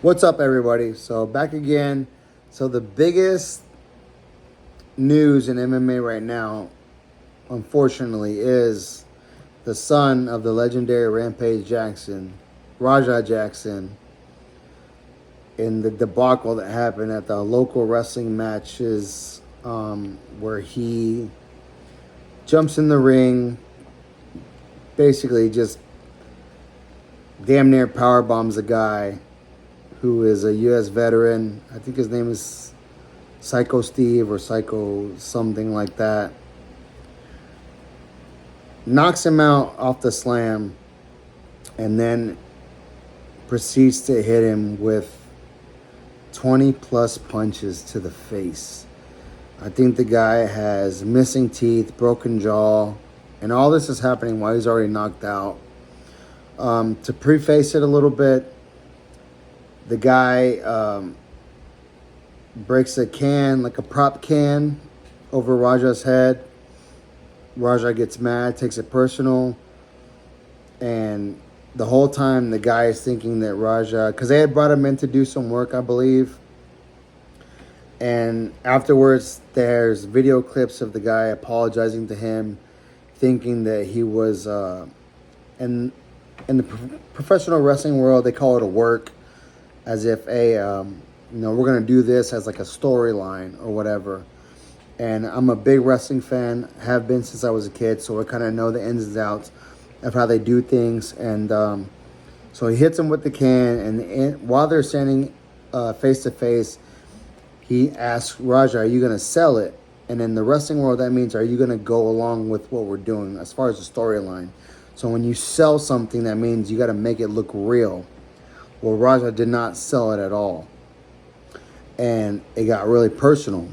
What's up, everybody? So, back again. So, the biggest news in MMA right now, unfortunately, is the son of the legendary Rampage Jackson, Raja Jackson, in the debacle that happened at the local wrestling matches, where he jumps in the ring, basically just damn near power bombs a guy who is a U.S. veteran. I think his name is Psycho Steve or Psycho something like that. Knocks him out off the slam and then proceeds to hit him with 20 plus punches to the face. I think the guy has missing teeth, broken jaw, and all this is happening while he's already knocked out. To preface it a little bit, the guy breaks a can, like a prop can, over Raja's head. Raja gets mad, takes it personal, and the whole time the guy is thinking that Raja, because they had brought him in to do some work, I believe, and afterwards there's video clips of the guy apologizing to him, thinking that he was, in the professional wrestling world, they call it a work, as if we're going to do this as like a storyline or whatever. And I'm a big wrestling fan, have been since I was a kid, so I kind of know the ins and outs of how they do things. And so he hits him with the can, and while they're standing face to face, he asks Raja, "Are you going to sell it?" And in the wrestling world, that means, are you going to go along with what we're doing as far as the storyline? So when you sell something, that means you got to make it look real. Well, Raja did not sell it at all. And it got really personal.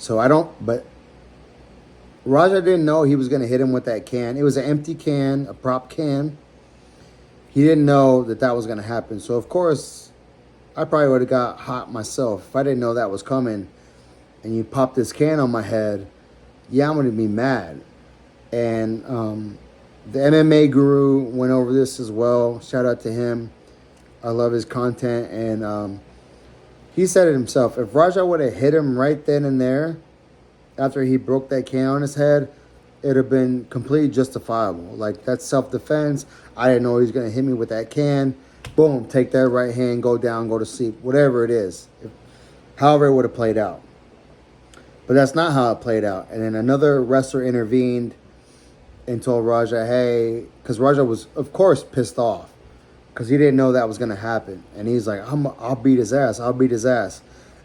But Raja didn't know he was going to hit him with that can. It was an empty can, a prop can. He didn't know that that was going to happen. So, of course, I probably would have got hot myself if I didn't know that was coming. And you pop this can on my head, yeah, I'm going to be mad. And the MMA guru went over this as well. Shout out to him. I love his content. And he said it himself. If Raja would have hit him right then and there, after he broke that can on his head, it would have been completely justifiable. Like, that's self-defense. I didn't know he was going to hit me with that can. Boom, take that right hand, go down, go to sleep. Whatever it is. However it would have played out. But that's not how it played out. And then another wrestler intervened and told Raja, hey, because Raja was, of course, pissed off, because he didn't know that was going to happen. And he's like, I'll beat his ass. I'll beat his ass.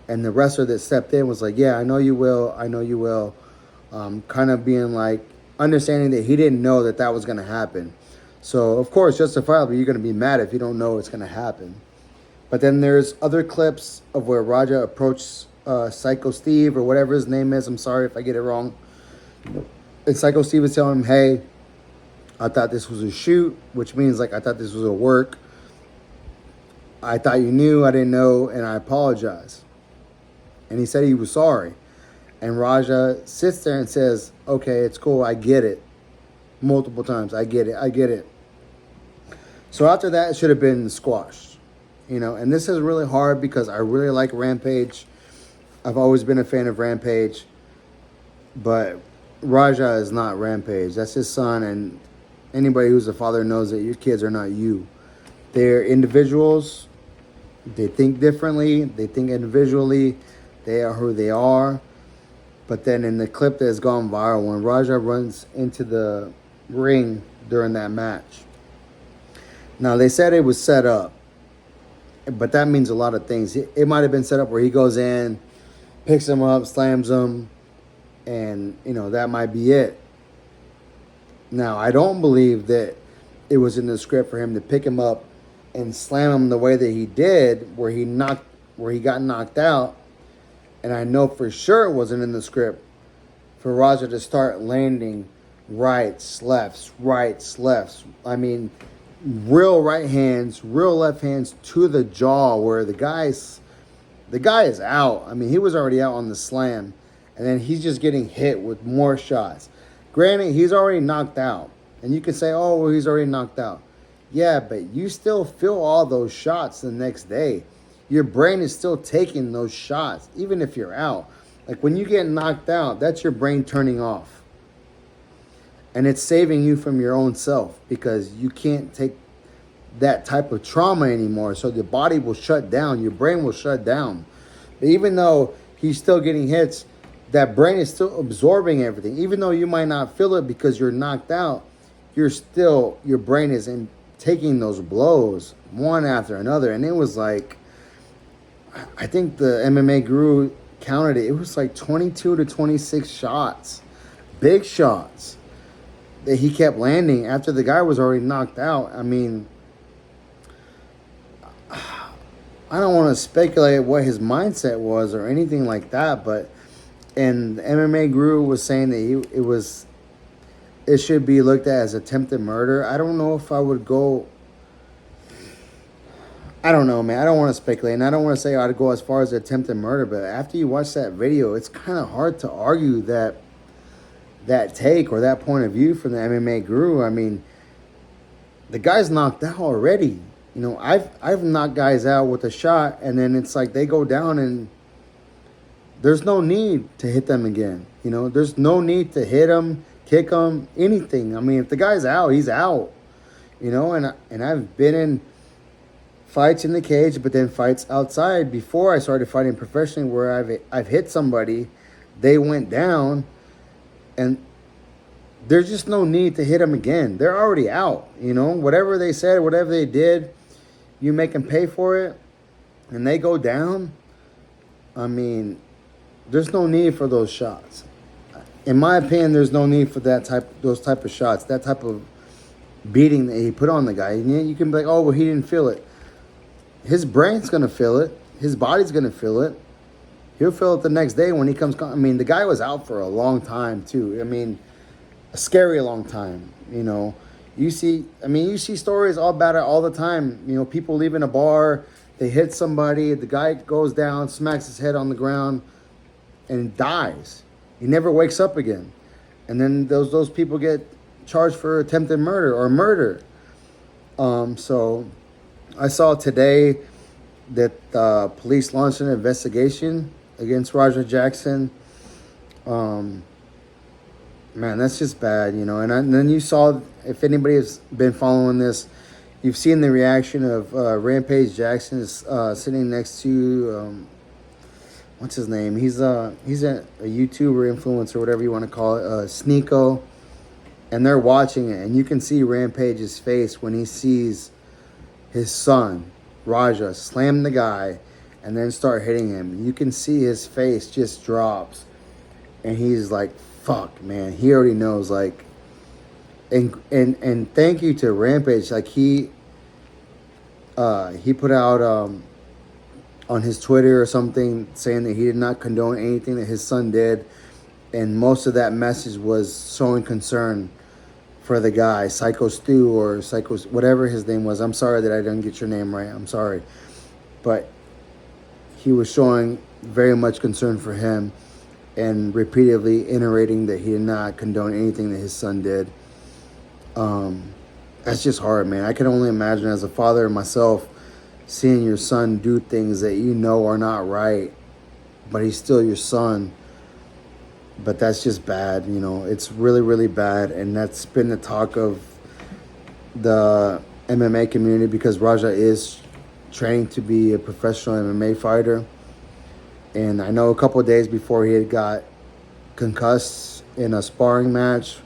And the wrestler that stepped in was like, yeah, I know you will. I know you will. Kind of being like, understanding that he didn't know that that was going to happen. So, of course, justifiably, you're going to be mad if you don't know it's going to happen. But then there's other clips of where Raja approached Psycho Steve, or whatever his name is. I'm sorry if I get it wrong. And Psycho Steve was telling him, hey, I thought this was a shoot, which means, like, I thought this was a work. I thought you knew, I didn't know, and I apologize. And he said he was sorry. And Raja sits there and says, okay, it's cool, I get it. Multiple times, I get it. So after that, it should have been squashed. And this is really hard because I really like Rampage. I've always been a fan of Rampage. But Raja is not Rampage. That's his son, and anybody who's a father knows that your kids are not you. They're individuals. They think differently. They think individually. They are who they are. But then in the clip that has gone viral, when Raja runs into the ring during that match. Now, they said it was set up. But that means a lot of things. It might have been set up where he goes in, picks him up, slams him, and, that might be it. Now, I don't believe that it was in the script for him to pick him up and slam him the way that he did, where he got knocked out. And I know for sure it wasn't in the script for Raja to start landing rights, lefts. I mean, real right hands, real left hands to the jaw, where the guy is out. I mean, he was already out on the slam, and then he's just getting hit with more shots. Granted, he's already knocked out. And you can say, oh, well, he's already knocked out. Yeah, but you still feel all those shots the next day. Your brain is still taking those shots, even if you're out. Like when you get knocked out, that's your brain turning off. And it's saving you from your own self because you can't take that type of trauma anymore. So the body will shut down, your brain will shut down. But even though he's still getting hits, that brain is still absorbing everything. Even though you might not feel it because you're knocked out, your brain is in taking those blows one after another. And it was like, I think the MMA guru counted it. It was like 22 to 26 shots, big shots that he kept landing after the guy was already knocked out. I mean, I don't want to speculate what his mindset was or anything like that, but and the MMA guru was saying that it should be looked at as attempted murder. I don't know if I would go. I don't know, man. I don't want to speculate, and I don't want to say I'd go as far as attempted murder. But after you watch that video, it's kind of hard to argue that take or that point of view from the MMA guru. I mean, the guy's knocked out already. You know, I've knocked guys out with a shot, and then it's like they go down, and there's no need to hit them again. You know, there's no need to hit them, kick them, anything. I mean, if the guy's out, he's out. You know, and I've been in fights in the cage, but then fights outside before I started fighting professionally, where I've hit somebody, they went down, and there's just no need to hit them again. They're already out. You know, whatever they said, whatever they did, you make them pay for it, and they go down. I mean, there's no need for those shots. In my opinion, there's no need for those type of shots, that type of beating that he put on the guy. And you can be like, oh, well, he didn't feel it. His brain's gonna feel it. His body's gonna feel it. He'll feel it the next day when he comes. I mean, the guy was out for a long time too. I mean, a scary long time. You know, you see stories all about it all the time. You know, people leaving a bar, they hit somebody, the guy goes down, smacks his head on the ground, and dies. He never wakes up again. And then those people get charged for attempted murder or murder. So I saw today that police launched an investigation against Roger Jackson. Man, that's just bad, you know. And then you saw, if anybody has been following this, you've seen the reaction of Rampage Jackson is sitting next to what's his name? He's a YouTuber, influencer, whatever you want to call it, Sneeko, and they're watching it, and you can see Rampage's face when he sees his son Raja slam the guy and then start hitting him. You can see his face just drops, and he's like, fuck, man. He already knows, like, and thank you to Rampage. Like, he put out on his Twitter or something saying that he did not condone anything that his son did, and most of that message was showing concern for the guy, Psycho Stu, or Psycho, whatever his name was. I'm sorry that I didn't get your name right. I'm sorry. But he was showing very much concern for him and repeatedly iterating that he did not condone anything that his son did. That's just hard, man. I can only imagine as a father myself seeing your son do things that you know are not right, but he's still your son. But that's just bad, you know. It's really, really bad, and that's been the talk of the MMA community because Raja is training to be a professional MMA fighter. And I know a couple of days before he had got concussed in a sparring match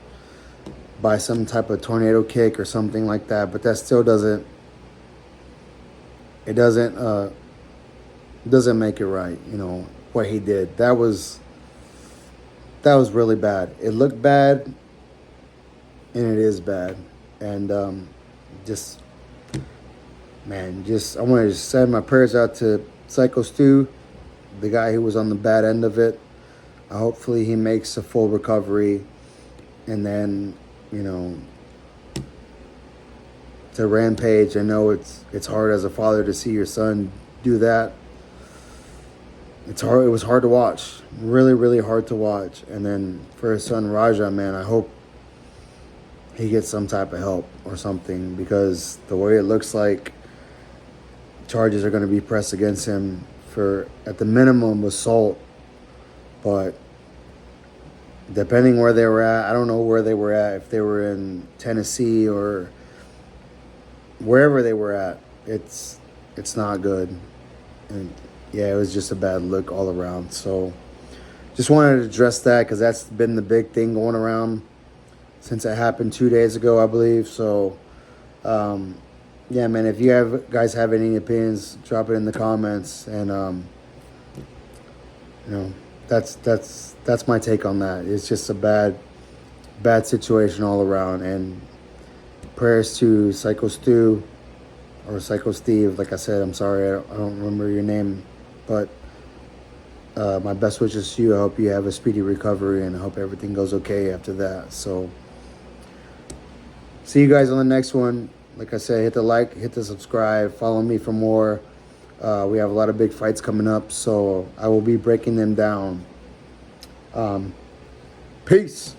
by some type of tornado kick or something like that, but that still doesn't make it right, you know, what he did. That was really bad. It looked bad, and it is bad. And I want to just send my prayers out to Psycho Stu, the guy who was on the bad end of it. Hopefully he makes a full recovery. And then, you know, to Rampage, I know it's hard as a father to see your son do that. It's hard. It was hard to watch. Really, really hard to watch. And then for his son Raja, man, I hope he gets some type of help or something, because the way it looks like, charges are going to be pressed against him for, at the minimum, assault. But depending where they were at, I don't know where they were at, if they were in Tennessee or wherever they were at, it's not good. And yeah, it was just a bad look all around. So just wanted to address that, because that's been the big thing going around since it happened 2 days ago, I believe. So yeah, man, if you guys have any opinions, drop it in the comments. And you know, that's my take on that. It's just a bad situation all around. And prayers to Psycho Stu, or Psycho Steve. Like I said, I'm sorry, I don't remember your name, but my best wishes to you. I hope you have a speedy recovery, and I hope everything goes okay after that. So see you guys on the next one. Like I said, hit the like, hit the subscribe, follow me for more. We have a lot of big fights coming up, so I will be breaking them down. Peace.